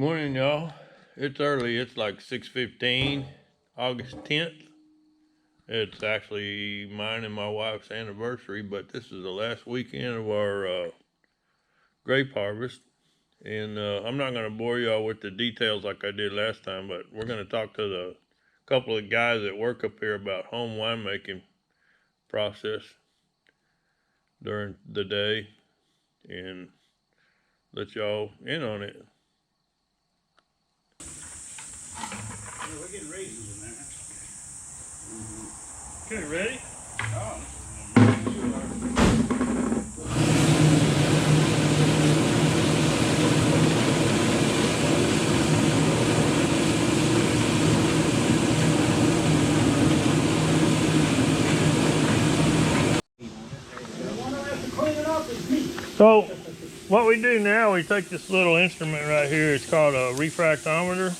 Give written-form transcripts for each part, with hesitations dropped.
Morning, y'all. It's early. It's like 6:15, August 10th. It's actually mine and my wife's anniversary, but this is the last weekend of our grape harvest. And I'm not going to bore y'all with the details like I did last time, but we're going to talk to the couple of guys that work up here about home winemaking process during the day and let y'all in on it. We're getting raisins in there. Okay, ready? Oh. So what we do now, we take this little instrument right here. It's called a refractometer,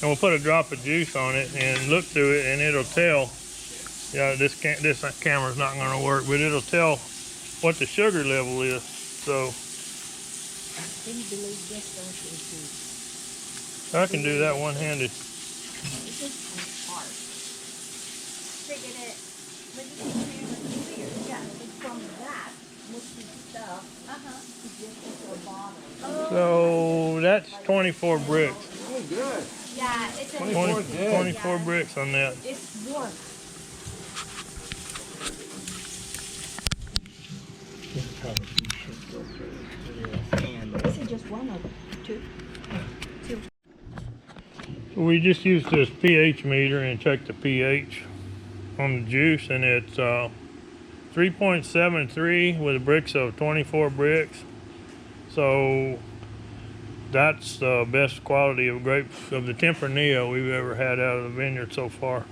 and we'll put a drop of juice on it and look through it, and it'll tell. Yeah, this camera's not going to work, but it'll tell what the sugar level is. So I can do that one-handed. So that's 24 bricks. Oh, good. Yeah, it's 24 bricks on that. It's warm. This is just one of them. Two. So we just use this pH meter and check the pH on the juice, and it's 3.73 with a bricks of 24 bricks. So that's the best quality of grapes of the Tempranillo we've ever had out of the vineyard so far.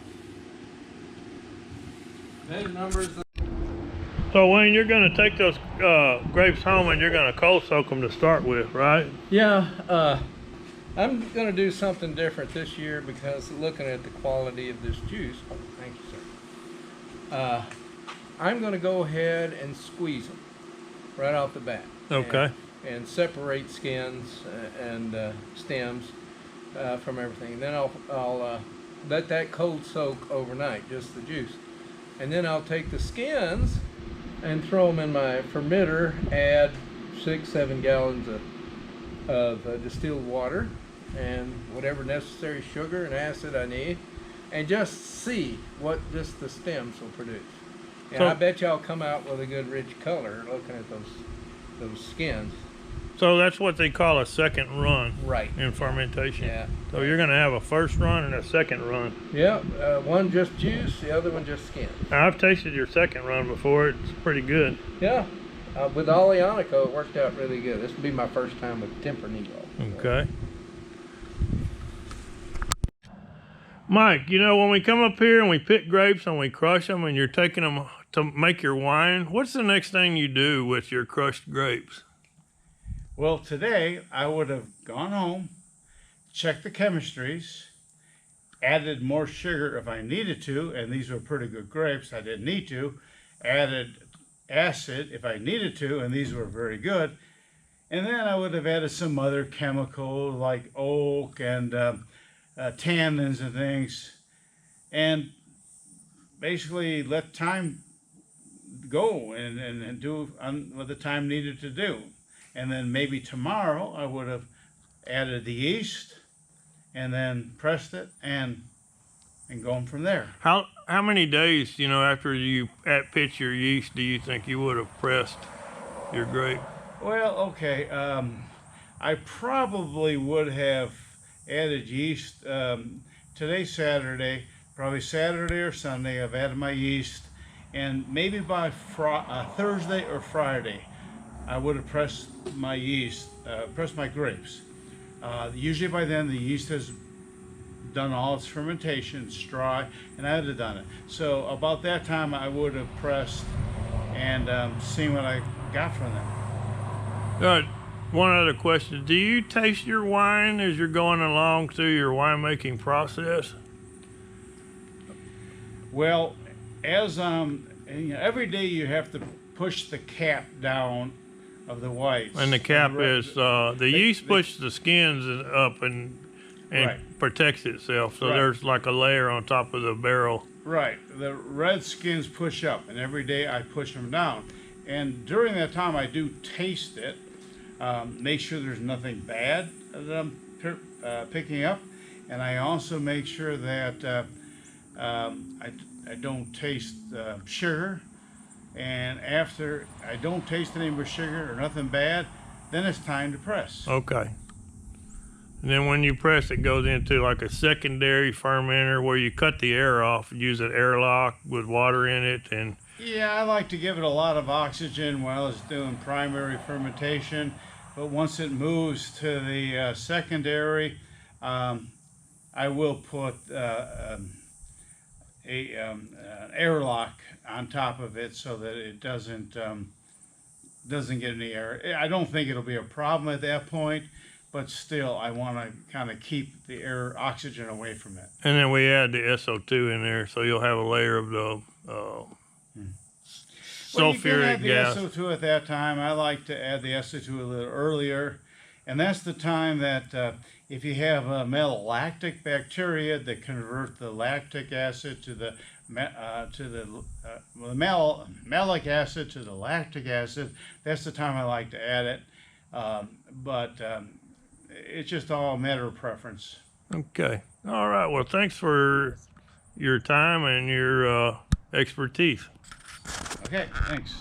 Those numbers. So Wayne, you're going to take those grapes home and you're going to cold soak them to start with, right? Yeah, I'm going to do something different this year because looking at the quality of this juice, thank you, sir. I'm going to go ahead and squeeze them right off the bat. Okay. And separate skins and stems from everything. Then I'll let that cold soak overnight, just the juice. And then I'll take the skins and throw them in my fermenter, add 6-7 gallons of distilled water and whatever necessary sugar and acid I need, and just see what just the stems will produce. And So, I bet y'all come out with a good rich color looking at those skins. so that's what they call a second run Right. in fermentation. Yeah. So you're going to have a first run and a second run. Yeah, one just juice, the other one just skin. Now, I've tasted your second run before. It's pretty good. Yeah, with Oleanico, it worked out really good. This will be my first time with Tempranillo. Okay. Mike, you know, when we come up here and we pick grapes and we crush them and you're taking them to make your wine, what's the next thing you do with your crushed grapes? Well, today I would have gone home, checked the chemistries, added more sugar if I needed to, and these were pretty good grapes. I didn't need to. Added acid if I needed to, and these were very good. And then I would have added some other chemical like oak and tannins and things, and basically let time go and do what the time needed to do. And then maybe tomorrow I would have added the yeast and then pressed it and going from there. How many days, you know, after you pitch your yeast, do you think you would have pressed your grape? Well, okay, I probably would have added yeast. Today's Saturday, probably Saturday or Sunday, I've added my yeast, and maybe by Thursday or Friday, I would have pressed my yeast, pressed my grapes. Usually by then the yeast has done all its fermentation, it's dry, and I would have done it. So about that time I would have pressed and seen what I got from them. Good. One other question. Do you taste your wine as you're going along through your winemaking process? Well, as every day you have to push the cap down of the whites. And the cap red- is, the yeast pushes the skins up and Right. protects itself. So Right. there's like a layer on top of the barrel. Right. The red skins push up, and every day I push them down. And during that time, I do taste it, make sure there's nothing bad that I'm picking up, and I also make sure that I don't taste sugar. And after I don't taste any more sugar or nothing bad, then it's time to press. Okay. And then when you press, it goes into like a secondary fermenter where you cut the air off, use an airlock with water in it, and Yeah, I like to give it a lot of oxygen while it's doing primary fermentation, but once it moves to the secondary, I will put an airlock on top of it so that it doesn't get any air. I don't think it'll be a problem at that point, but still, I want to kind of keep the air oxygen away from it. and then we add the SO2 in there, so you'll have a layer of the Well, you can sulfuric add the gas. SO2 at that time. I like to add the SO2 a little earlier, and that's the time that if you have malolactic bacteria that convert the lactic acid to the malic acid to the lactic acid, that's the time I like to add it. But it's just all a matter of preference. Okay. All right. Well, thanks for your time and your expertise. Okay, thanks.